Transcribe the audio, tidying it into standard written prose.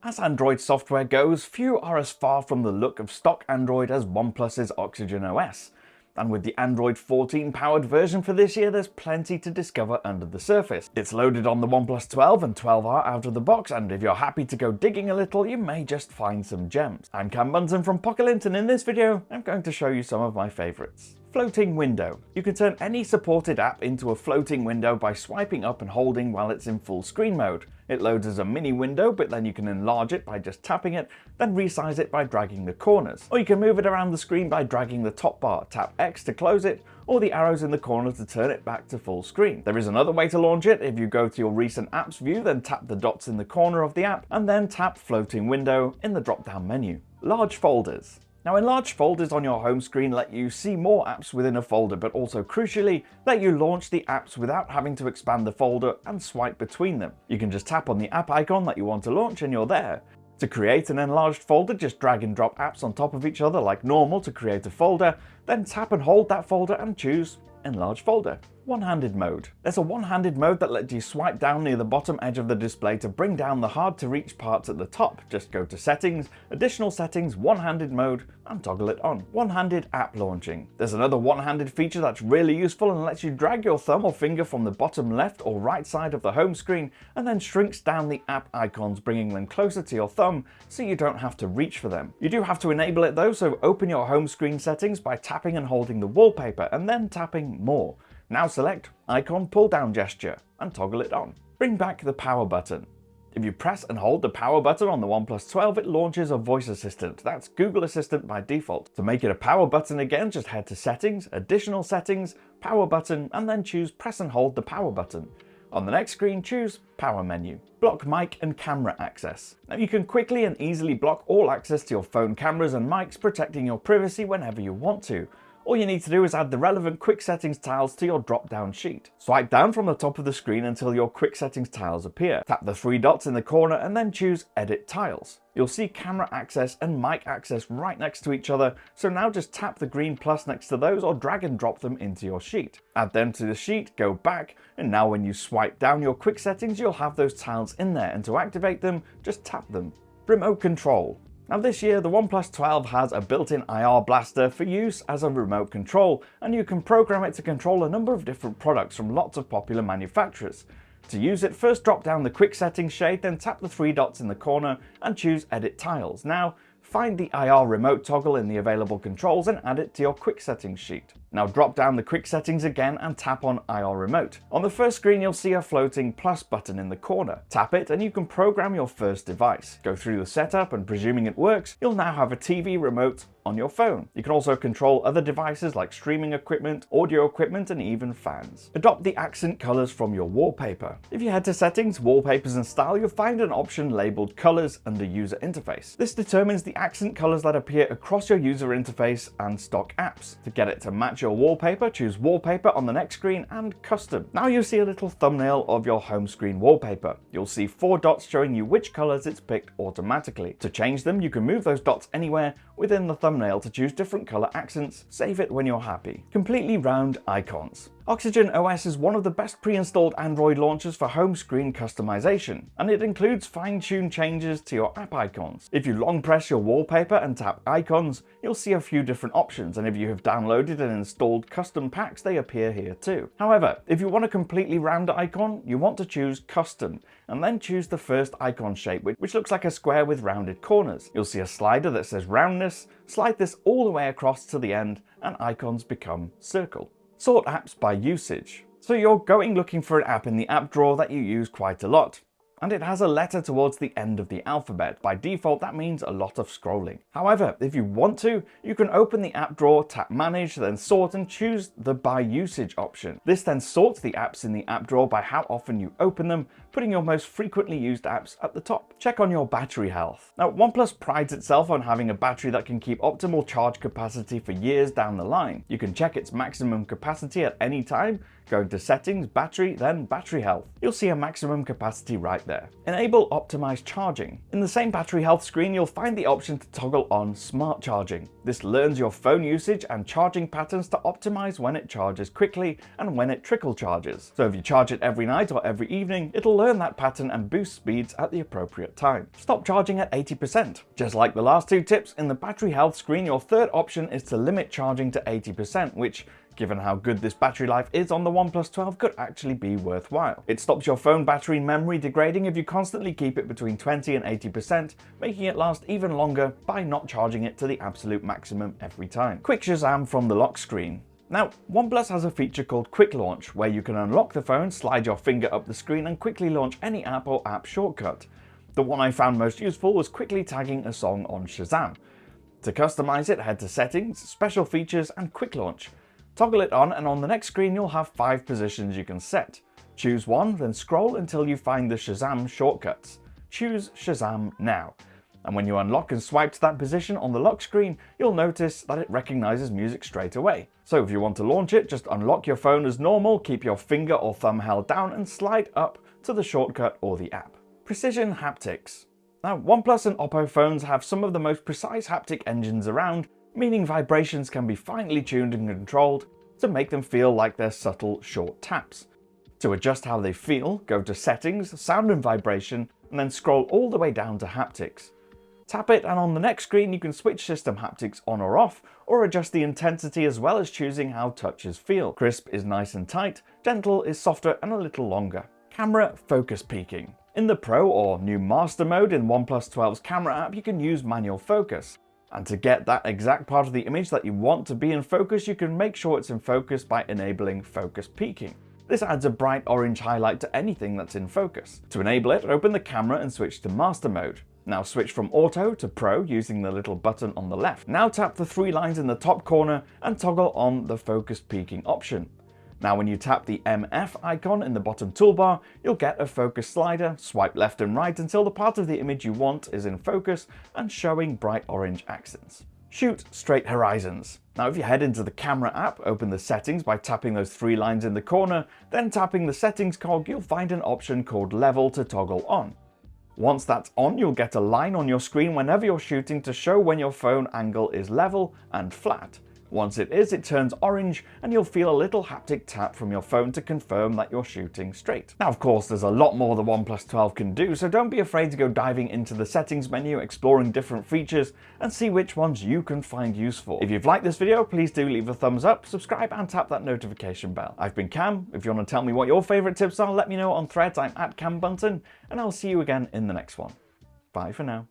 As Android software goes, few are as far from the look of stock Android as OnePlus's OxygenOS. And with the Android 14 powered version for this year, there's plenty to discover under the surface. It's loaded on the OnePlus 12 and 12R out of the box, and if you're happy to go digging a little, you may just find some gems. I'm Cam Bunton from Pocket-lint, and in this video, I'm going to show you some of my favourites. Floating window. You can turn any supported app into a floating window by swiping up and holding while it's in full screen mode. It loads as a mini window, but then you can enlarge it by just tapping it, then resize it by dragging the corners. Or you can move it around the screen by dragging the top bar, tap X to close it, or the arrows in the corner to turn it back to full screen. There is another way to launch it. If you go to your recent apps view, then tap the dots in the corner of the app, and then tap floating window in the drop-down menu. Large folders. Now, enlarged folders on your home screen let you see more apps within a folder, but also crucially, let you launch the apps without having to expand the folder and swipe between them. You can just tap on the app icon that you want to launch and you're there. To create an enlarged folder, just drag and drop apps on top of each other like normal to create a folder, then tap and hold that folder and choose Enlarged Folder. One-handed mode. There's a one-handed mode that lets you swipe down near the bottom edge of the display to bring down the hard-to-reach parts at the top. Just go to Settings, Additional Settings, One-handed mode, and toggle it on. One-handed app launching. There's another one-handed feature that's really useful and lets you drag your thumb or finger from the bottom left or right side of the home screen and then shrinks down the app icons, bringing them closer to your thumb so you don't have to reach for them. You do have to enable it though, so open your home screen settings by tapping and holding the wallpaper and then tapping More. Now select Icon Pull Down Gesture and toggle it on. Bring back the power button. If you press and hold the power button on the OnePlus 12, it launches a voice assistant. That's Google Assistant by default. To make it a power button again, just head to Settings, Additional Settings, Power Button, and then choose Press and Hold the power button. On the next screen, choose Power Menu. Block mic and camera access. Now you can quickly and easily block all access to your phone cameras and mics, protecting your privacy whenever you want to. All you need to do is add the relevant quick settings tiles to your drop-down sheet. Swipe down from the top of the screen until your quick settings tiles appear. Tap the three dots in the corner and then choose Edit Tiles. You'll see camera access and mic access right next to each other, so now just tap the green plus next to those or drag and drop them into your sheet. Add them to the sheet, go back, and now when you swipe down your quick settings, you'll have those tiles in there, and to activate them, just tap them. Remote control. Now this year, the OnePlus 12 has a built-in IR blaster for use as a remote control, and you can program it to control a number of different products from lots of popular manufacturers. To use it, first drop down the quick settings shade, then tap the three dots in the corner and choose Edit Tiles. Now, find the IR remote toggle in the available controls and add it to your quick settings sheet. Now drop down the quick settings again and tap on IR remote. On the first screen, you'll see a floating plus button in the corner. Tap it and you can program your first device. Go through the setup and presuming it works, you'll now have a TV remote on your phone. You can also control other devices like streaming equipment, audio equipment, and even fans. Adopt the accent colors from your wallpaper. If you head to Settings, Wallpapers and Style, you'll find an option labeled Colors under User Interface. This determines the accent colors that appear across your user interface and stock apps. To get it to match your wallpaper, choose Wallpaper on the next screen and Custom. Now you see a little thumbnail of your home screen wallpaper. You'll see four dots showing you which colors it's picked automatically. To change them, you can move those dots anywhere within the thumbnail to choose different color accents. Save it when you're happy. Completely round icons. OxygenOS is one of the best pre-installed Android launchers for home screen customization, and it includes fine-tuned changes to your app icons. If you long press your wallpaper and tap icons, you'll see a few different options, and if you have downloaded and installed custom packs, they appear here too. However, if you want a completely round icon, you want to choose Custom, and then choose the first icon shape, which looks like a square with rounded corners. You'll see a slider that says Roundness. Slide this all the way across to the end, and icons become circle. Sort apps by usage. So you're going looking for an app in the app drawer that you use quite a lot, and it has a letter towards the end of the alphabet. By default, that means a lot of scrolling. However, if you want to, you can open the app drawer, tap Manage, then Sort, and choose the By Usage option. This then sorts the apps in the app drawer by how often you open them, putting your most frequently used apps at the top. Check on your battery health. Now, OnePlus prides itself on having a battery that can keep optimal charge capacity for years down the line. You can check its maximum capacity at any time, going to Settings, Battery, then Battery Health. You'll see a maximum capacity right there. Enable Optimized Charging. In the same battery health screen, you'll find the option to toggle on Smart Charging. This learns your phone usage and charging patterns to optimize when it charges quickly and when it trickle charges. So if you charge it every night or every evening, it'll learn learn that pattern and boost speeds at the appropriate time. Stop charging at 80%. Just like the last two tips, in the battery health screen, your third option is to limit charging to 80%, which, given how good this battery life is on the OnePlus 12, could actually be worthwhile. It stops your phone battery memory degrading if you constantly keep it between 20 and 80%, making it last even longer by not charging it to the absolute maximum every time. Quick Shazam from the lock screen. Now, OnePlus has a feature called Quick Launch, where you can unlock the phone, slide your finger up the screen, and quickly launch any app or app shortcut. The one I found most useful was quickly tagging a song on Shazam. To customize it, head to Settings, Special Features, and Quick Launch. Toggle it on, and on the next screen you'll have 5 positions you can set. Choose one, then scroll until you find the Shazam shortcuts. Choose Shazam now. And when you unlock and swipe to that position on the lock screen, you'll notice that it recognizes music straight away. So if you want to launch it, just unlock your phone as normal, keep your finger or thumb held down, and slide up to the shortcut or the app. Precision Haptics. Now, OnePlus and Oppo phones have some of the most precise haptic engines around, meaning vibrations can be finely tuned and controlled to make them feel like they're subtle, short taps. To adjust how they feel, go to Settings, Sound and Vibration, and then scroll all the way down to Haptics. Tap it, and on the next screen you can switch system haptics on or off, or adjust the intensity as well as choosing how touches feel. Crisp is nice and tight, gentle is softer and a little longer. Camera focus peaking. In the Pro or new Master mode in OnePlus 12's camera app, you can use manual focus. And to get that exact part of the image that you want to be in focus, you can make sure it's in focus by enabling focus peaking. This adds a bright orange highlight to anything that's in focus. To enable it, open the camera and switch to Master mode. Now switch from Auto to Pro using the little button on the left. Now tap the 3 lines in the top corner and toggle on the focus peaking option. Now when you tap the MF icon in the bottom toolbar, you'll get a focus slider. Swipe left and right until the part of the image you want is in focus and showing bright orange accents. Shoot straight horizons. Now if you head into the camera app, open the settings by tapping those 3 lines in the corner, then tapping the settings cog, you'll find an option called level to toggle on. Once that's on, you'll get a line on your screen whenever you're shooting to show when your phone angle is level and flat. Once it is, it turns orange and you'll feel a little haptic tap from your phone to confirm that you're shooting straight. Now of course there's a lot more the OnePlus 12 can do, so don't be afraid to go diving into the settings menu, exploring different features and see which ones you can find useful. If you've liked this video, please do leave a thumbs up, subscribe and tap that notification bell. I've been Cam. If you want to tell me what your favourite tips are, let me know on Threads. I'm at Cam Bunton, and I'll see you again in the next one. Bye for now.